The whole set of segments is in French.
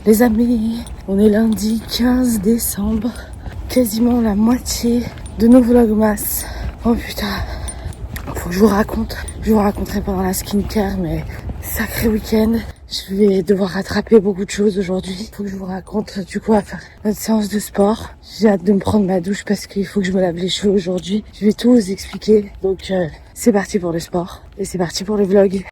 Les amis, on est lundi 15 décembre, quasiment la moitié de nos vlogmas. Oh putain, faut que je vous raconte. Je vous raconterai pendant la skincare, mais sacré week-end. Je vais devoir rattraper beaucoup de choses aujourd'hui. Faut que je vous raconte du coup à faire notre séance de sport. J'ai hâte de me prendre ma douche parce qu'il faut que je me lave les cheveux aujourd'hui. Je vais tout vous expliquer. Donc c'est parti pour le sport et c'est parti pour le vlog.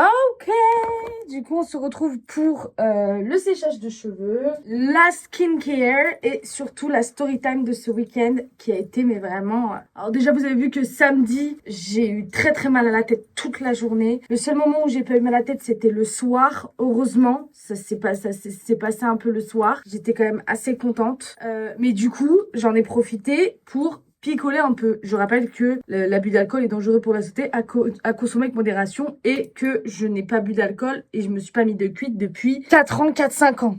Ok, du coup on se retrouve pour le séchage de cheveux, la skincare et surtout la story time de ce week-end qui a été mais vraiment... Alors déjà vous avez vu que samedi j'ai eu très mal à la tête toute la journée. Le seul moment où j'ai pas eu mal à la tête c'était le soir, heureusement ça s'est passé un peu le soir. J'étais quand même assez contente, mais du coup j'en ai profité pour picoler un peu. Je rappelle que l'abus d'alcool est dangereux pour la santé, à consommer avec modération et que je n'ai pas bu d'alcool et je me suis pas mis de cuite depuis 4 ans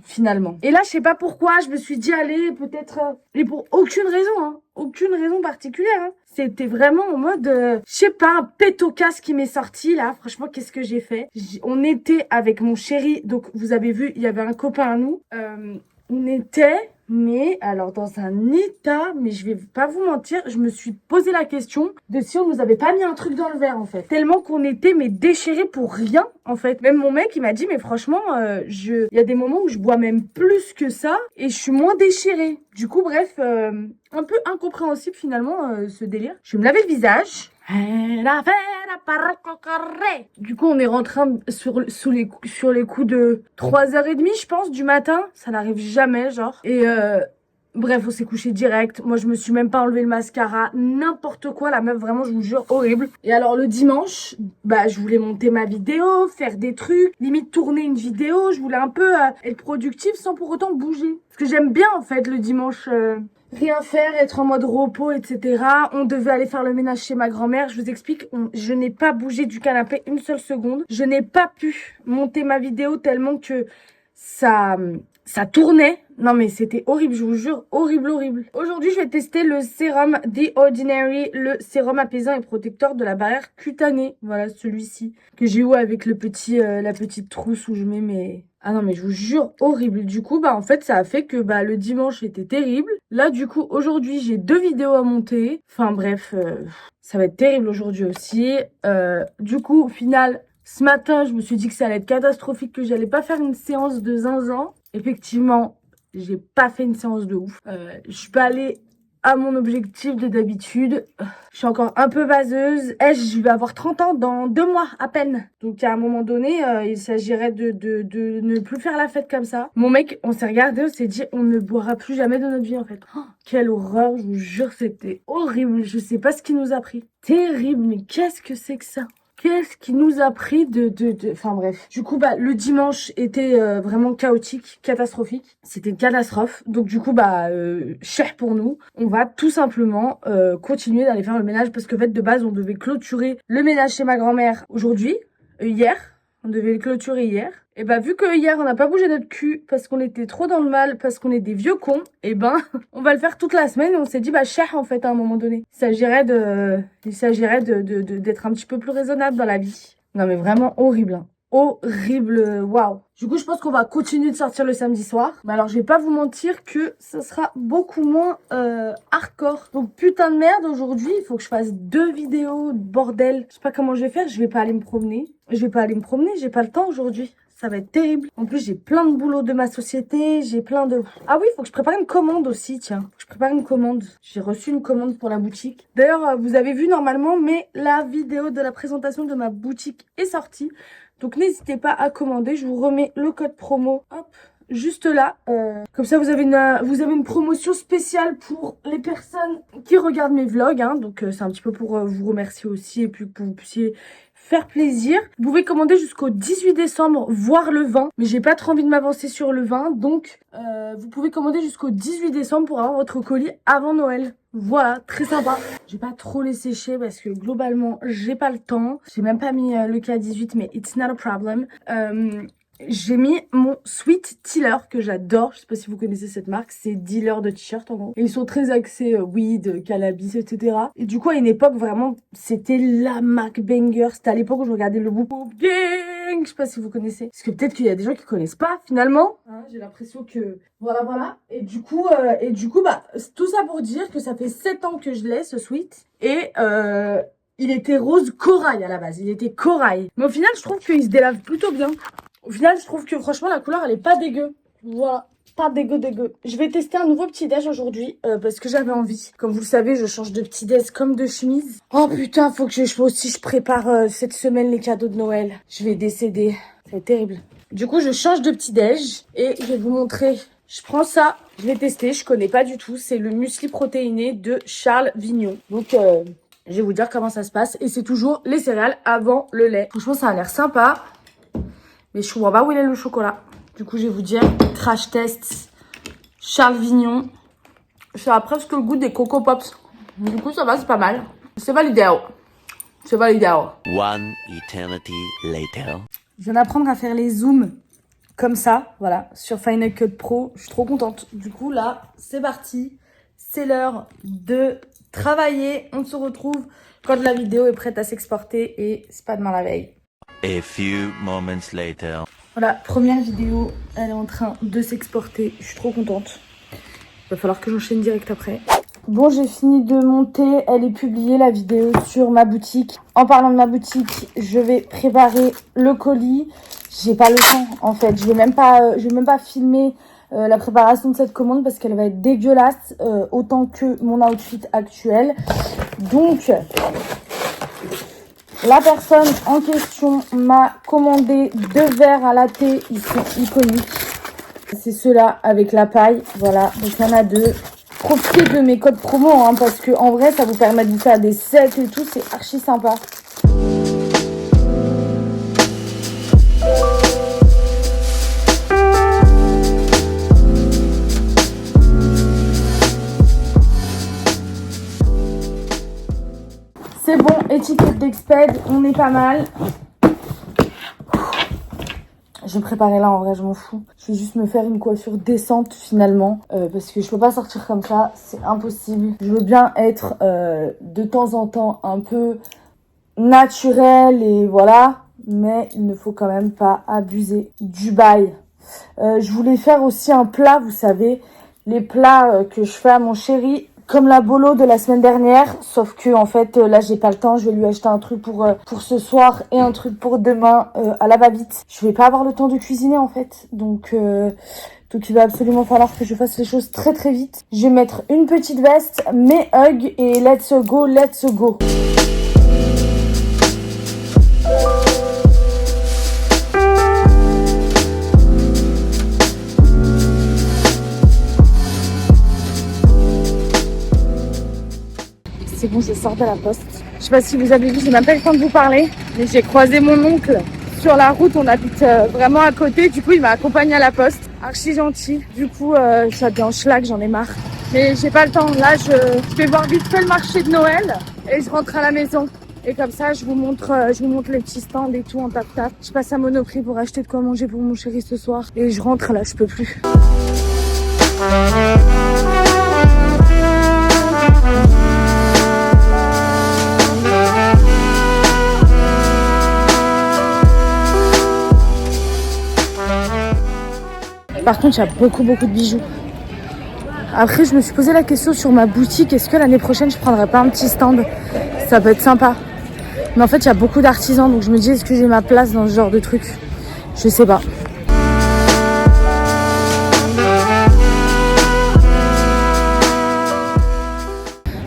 finalement. Et là, je sais pas pourquoi, je me suis dit allez, peut-être... et pour aucune raison, hein. Aucune raison particulière, hein. C'était vraiment en mode, je sais pas, un pétocasse qui m'est sorti là. Franchement, qu'est-ce que j'ai fait? On était avec mon chéri, donc vous avez vu, il y avait un copain à nous. On était... mais alors dans un état, mais je vais pas vous mentir, je me suis posé la question de si on nous avait pas mis un truc dans le verre en fait. Tellement qu'on était mais déchirés pour rien en fait. Même mon mec il m'a dit mais franchement, il y a des moments où je bois même plus que ça et je suis moins déchirée. Du coup bref, un peu incompréhensible finalement ce délire. Je vais me laver le visage. Du coup, on est rentré sur les coups de 3h30, je pense, du matin. Ça n'arrive jamais, genre. Et bref, on s'est couché direct. Moi, je me suis même pas enlevé le mascara. N'importe quoi, la meuf, vraiment, je vous jure, horrible. Et alors, le dimanche, bah, je voulais monter ma vidéo, faire des trucs, limite tourner une vidéo. Je voulais un peu être productive sans pour autant bouger. Parce que j'aime bien, en fait, le dimanche... rien faire, être en mode repos, etc. On devait aller faire le ménage chez ma grand-mère. Je vous explique, je n'ai pas bougé du canapé une seule seconde. Je n'ai pas pu monter ma vidéo tellement que ça tournait. Non mais c'était horrible, je vous jure, horrible. Aujourd'hui, je vais tester le sérum The Ordinary, le sérum apaisant et protecteur de la barrière cutanée. Voilà, celui-ci que j'ai eu avec la petite trousse où je mets mes... Ah non mais je vous jure, horrible. Du coup, bah en fait, ça a fait que bah le dimanche était terrible. Là, du coup, aujourd'hui, j'ai 2 vidéos à monter. Enfin bref, ça va être terrible aujourd'hui aussi. Du coup, au final, ce matin, je me suis dit que ça allait être catastrophique, que j'allais pas faire une séance de zinzin. Effectivement, j'ai pas fait une séance de ouf. Je suis pas allée à mon objectif de d'habitude. Je suis encore un peu vaseuse. Je vais avoir 30 ans dans 2 mois à peine. Donc à un moment donné, il s'agirait de ne plus faire la fête comme ça. Mon mec, on s'est regardé, on s'est dit on ne boira plus jamais de notre vie en fait. Oh, quelle horreur, je vous jure, c'était horrible. Je sais pas ce qui nous a pris. Terrible, mais qu'est-ce que c'est que ça? Qu'est-ce qui nous a pris Enfin bref. Du coup, le dimanche était vraiment chaotique, catastrophique. C'était une catastrophe. Donc du coup, cher pour nous. On va tout simplement continuer d'aller faire le ménage parce que en fait, de base, on devait clôturer le ménage chez ma grand-mère aujourd'hui, hier. On devait le clôturer hier. Et vu que hier, on n'a pas bougé notre cul parce qu'on était trop dans le mal, parce qu'on est des vieux cons, on va le faire toute la semaine. Et on s'est dit, cher en fait, à un moment donné. Il s'agirait d'être un petit peu plus raisonnable dans la vie. Non, mais vraiment horrible. Hein. Horrible, waouh. Du coup, je pense qu'on va continuer de sortir le samedi soir. Mais alors, je vais pas vous mentir que ça sera beaucoup moins hardcore. Donc, putain de merde, aujourd'hui, il faut que je fasse 2 vidéos, bordel. Je sais pas comment je vais faire, je vais pas aller me promener. J'ai pas le temps aujourd'hui. Ça va être terrible. En plus, j'ai plein de boulot de ma société. J'ai plein de... Ah oui, il faut que je prépare une commande aussi, tiens. Je prépare une commande. J'ai reçu une commande pour la boutique. D'ailleurs, vous avez vu normalement, mais la vidéo de la présentation de ma boutique est sortie. Donc, n'hésitez pas à commander. Je vous remets le code promo. Hop. Juste là, comme ça vous avez une promotion spéciale pour les personnes qui regardent mes vlogs, hein. Donc c'est un petit peu pour vous remercier aussi et puis que vous puissiez faire plaisir. Vous pouvez commander jusqu'au 18 décembre, voire le 20, mais j'ai pas trop envie de m'avancer sur le 20, donc vous pouvez commander jusqu'au 18 décembre pour avoir votre colis avant Noël. Voilà, très sympa. Je vais pas trop les sécher parce que globalement, j'ai pas le temps. J'ai même pas mis le K18, mais it's not a problem. J'ai mis mon Sweet Tiller que j'adore. Je sais pas si vous connaissez cette marque. C'est dealer de t-shirts en gros. Et ils sont très axés weed, cannabis, etc. Et du coup, à une époque, vraiment, c'était la marque banger. C'était à l'époque où je regardais le Boop Gang. Je sais pas si vous connaissez. Parce que peut-être qu'il y a des gens qui connaissent pas finalement. Hein, j'ai l'impression que... Voilà. Et du coup, tout ça pour dire que ça fait 7 ans que je l'ai, ce Sweet. Et... il était rose corail à la base. Il était corail. Mais au final, je trouve qu'il se délave plutôt bien. Au final, je trouve que franchement, la couleur, elle est pas dégueu. Voilà. Pas dégueu. Je vais tester un nouveau petit déj aujourd'hui parce que j'avais envie. Comme vous le savez, je change de petit déj comme de chemise. Oh putain, faut que je prépare cette semaine les cadeaux de Noël. Je vais décéder. C'est terrible. Du coup, je change de petit déj et je vais vous montrer. Je prends ça. Je vais tester. Je connais pas du tout. C'est le muesli protéiné de Charles Vignon. Donc... je vais vous dire comment ça se passe. Et c'est toujours les céréales avant le lait. Franchement, ça a l'air sympa. Mais je vois pas où il est le chocolat. Du coup, je vais vous dire, crash test, Charles Vignon. Ça a presque le goût des Coco Pops. Du coup, ça va, c'est pas mal. C'est validé. One eternity later. Je viens d'apprendre à faire les zooms comme ça, voilà, sur Final Cut Pro. Je suis trop contente. Du coup, là, c'est parti. C'est l'heure de travailler. On se retrouve quand la vidéo est prête à s'exporter et c'est pas demain la veille. A few moments later. Voilà, première vidéo, elle est en train de s'exporter. Je suis trop contente. Il va falloir que j'enchaîne direct après. Bon, j'ai fini de monter. Elle est publiée, la vidéo, sur ma boutique. En parlant de ma boutique, je vais préparer le colis. J'ai pas le temps, en fait. Je vais même pas filmer la préparation de cette commande parce qu'elle va être dégueulasse autant que mon outfit actuel. Donc, la personne en question m'a commandé 2 verres à latte. Ils sont iconiques. C'est ceux-là avec la paille. Voilà, donc il y en a 2. Profitez de mes codes promo hein, parce que en vrai, ça vous permet de faire des sets et tout. C'est archi sympa. C'est bon, étiquette d'Exped, on est pas mal. Je vais me préparer là, en vrai, je m'en fous. Je vais juste me faire une coiffure décente finalement. Parce que je peux pas sortir comme ça, c'est impossible. Je veux bien être de temps en temps un peu naturelle et voilà. Mais il ne faut quand même pas abuser du bail. Je voulais faire aussi un plat, vous savez. Les plats que je fais à mon chéri. Comme la bolo de la semaine dernière, sauf que en fait là j'ai pas le temps, je vais lui acheter un truc pour ce soir et un truc pour demain à la va-vite. Je vais pas avoir le temps de cuisiner en fait, donc Donc il va absolument falloir que je fasse les choses très très vite. Je vais mettre une petite veste, mes hugs et let's go, let's go. C'est bon, je sors de la poste. Je sais pas si vous avez vu, j'ai même pas eu le temps de vous parler, mais j'ai croisé mon oncle sur la route. On habite vraiment à côté. Du coup, il m'a accompagné à la poste. Archi gentil. Du coup, je suis habillée en schlag, j'en ai marre. Mais j'ai pas le temps. Là, je vais voir vite fait le marché de Noël et je rentre à la maison. Et comme ça, je vous montre les petits stands et tout en tap-tap. Je passe à Monoprix pour acheter de quoi manger pour mon chéri ce soir. Et je rentre là, je peux plus. Par contre, il y a beaucoup de bijoux. Après, je me suis posé la question sur ma boutique. Est-ce que l'année prochaine, je prendrais pas un petit stand? Ça peut être sympa. Mais en fait, il y a beaucoup d'artisans. Donc je me dis, est-ce que j'ai ma place dans ce genre de truc? Je sais pas.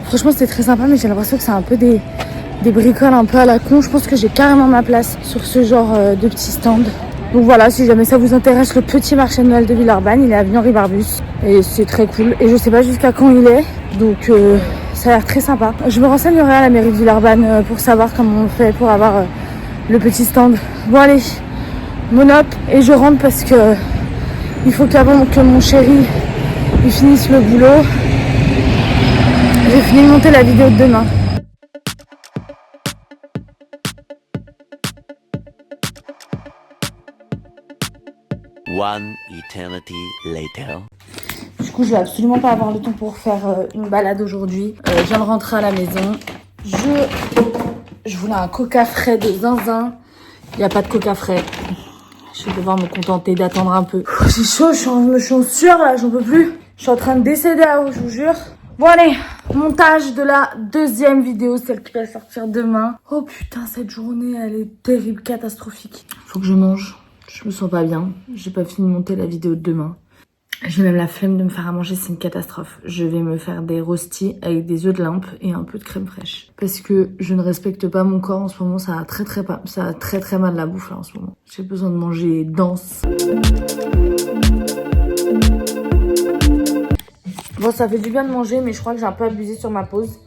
Franchement, c'était très sympa. Mais j'ai l'impression que c'est un peu des bricoles un peu à la con. Je pense que j'ai carrément ma place sur ce genre de petits stands. Donc voilà, si jamais ça vous intéresse, le petit marché de Noël de Villeurbanne, il est avenue Henri Barbus. Et c'est très cool. Et je sais pas jusqu'à quand il est. Donc ça a l'air très sympa. Je me renseignerai à la mairie de Villeurbanne pour savoir comment on fait pour avoir le petit stand. Bon allez, monop. Et je rentre parce que il faut qu'avant que mon chéri il finisse le boulot, j'ai fini de monter la vidéo de demain. One eternity later. Du coup, je vais absolument pas avoir le temps pour faire une balade aujourd'hui. Je viens de rentrer à la maison. Je voulais un coca frais de zinzin. Il n'y a pas de coca frais. Je vais devoir me contenter d'attendre un peu. J'ai chaud, je suis en sueur là, j'en peux plus. Je suis en train de décéder là-haut, je vous jure. Bon allez, montage de la deuxième vidéo, celle qui va sortir demain. Oh putain, cette journée, elle est terrible, catastrophique. Faut que je mange. Je me sens pas bien. J'ai pas fini de monter la vidéo de demain. J'ai même la flemme de me faire à manger, c'est une catastrophe. Je vais me faire des rostis avec des œufs de limpe et un peu de crème fraîche. Parce que je ne respecte pas mon corps en ce moment, ça a très mal la bouffe là en ce moment. J'ai besoin de manger dense. Bon, ça fait du bien de manger, mais je crois que j'ai un peu abusé sur ma pause.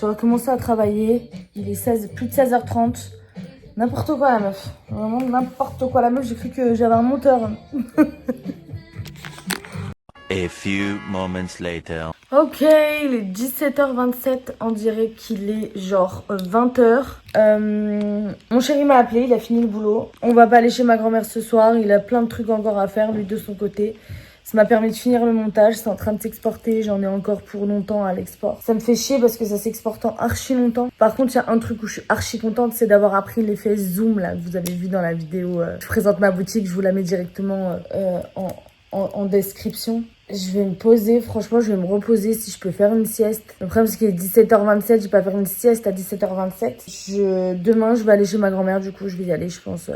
J'aurais commencé à travailler, il est plus de 16h30. N'importe quoi la meuf, vraiment n'importe quoi la meuf, j'ai cru que j'avais un monteur. A few moments later. Ok, il est 17h27, on dirait qu'il est genre 20h. Mon chéri m'a appelé, il a fini le boulot. On va pas aller chez ma grand-mère ce soir, il a plein de trucs encore à faire, lui de son côté. Ça m'a permis de finir le montage, c'est en train de s'exporter, j'en ai encore pour longtemps à l'export. Ça me fait chier parce que ça s'exporte en archi longtemps. Par contre, il y a un truc où je suis archi contente, c'est d'avoir appris l'effet zoom là, que vous avez vu dans la vidéo. Je présente ma boutique, je vous la mets directement en description. Je vais me poser, franchement je vais me reposer si je peux faire une sieste. Le problème c'est qu'il est 17h27, je vais pas faire une sieste à 17h27. Demain je vais aller chez ma grand-mère, du coup je vais y aller je pense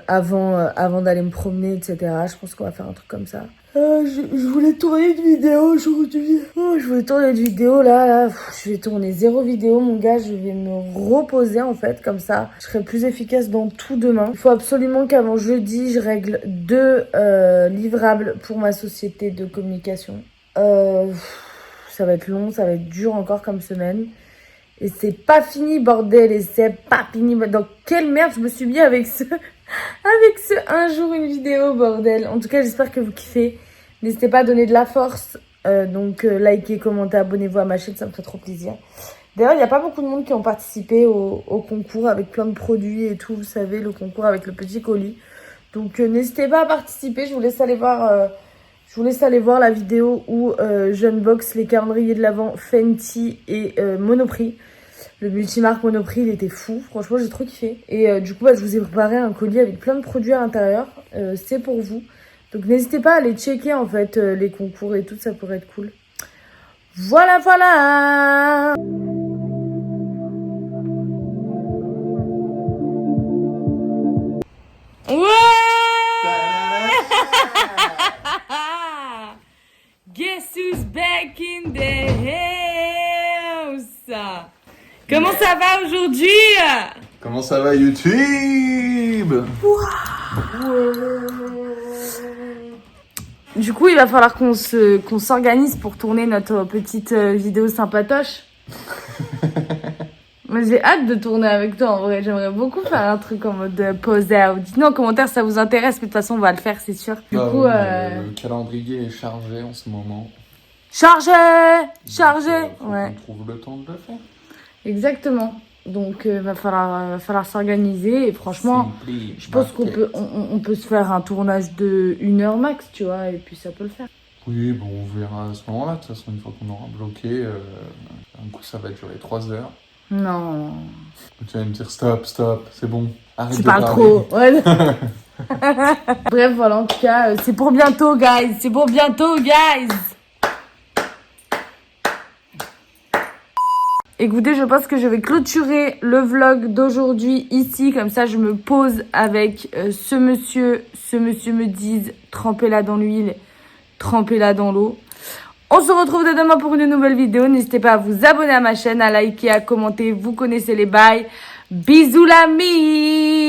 avant d'aller me promener etc. Je pense qu'on va faire un truc comme ça. Je voulais tourner une vidéo aujourd'hui. Je voulais tourner une vidéo là. Je vais tourner 0 vidéo mon gars. Je vais me reposer en fait comme ça. Je serai plus efficace dans tout demain. Il faut absolument qu'avant jeudi je règle 2 livrables pour ma société de communication. Ça va être long, ça va être dur encore comme semaine. Et c'est pas fini bordel, et c'est pas fini. Dans quelle merde je me suis mis avec ce un jour une vidéo bordel. En tout cas j'espère que vous kiffez. N'hésitez pas à donner de la force. Likez, commentez, abonnez-vous à ma chaîne, ça me fait trop plaisir. D'ailleurs il n'y a pas beaucoup de monde qui ont participé au concours avec plein de produits et tout. Vous savez, le concours avec le petit colis. Donc n'hésitez pas à participer, je vous laisse aller voir la vidéo où j'unbox les calendriers de l'Avent Fenty et Monoprix. Le multimarque Monoprix, il était fou. Franchement, j'ai trop kiffé. Et du coup, je vous ai préparé un colis avec plein de produits à l'intérieur. C'est pour vous. Donc, n'hésitez pas à aller checker, en fait, les concours et tout. Ça pourrait être cool. Voilà, voilà. Ouais. Comment ça va aujourd'hui? Comment ça va YouTube? Du coup, il va falloir qu'on s'organise pour tourner notre petite vidéo sympatoche. Mais j'ai hâte de tourner avec toi en vrai. J'aimerais beaucoup faire un truc en mode pose out. Dites-nous en commentaire si ça vous intéresse, mais de toute façon, on va le faire, c'est sûr. Du coup, Le calendrier est chargé en ce moment. Chargé! Faut Ouais. qu'on trouve le temps de le faire. Exactement. Donc, va falloir s'organiser. Et franchement, Simply je pense qu'on market. on peut se faire un tournage de 1 heure max, tu vois, et puis ça peut le faire. Oui, bon, on verra à ce moment-là. De toute façon, une fois qu'on aura bloqué, un coup, ça va durer 3 heures. Non. Tu vas me dire stop, c'est bon. Arrête Tu de parles parler. trop. Ouais. Bref, voilà, en tout cas, c'est pour bientôt, guys. C'est pour bientôt, guys. Écoutez, je pense que je vais clôturer le vlog d'aujourd'hui ici. Comme ça, je me pose avec ce monsieur. Ce monsieur me dise, trempez-la dans l'huile, trempez-la dans l'eau. On se retrouve dès demain pour une nouvelle vidéo. N'hésitez pas à vous abonner à ma chaîne, à liker, à commenter. Vous connaissez les bails. Bisous, l'ami!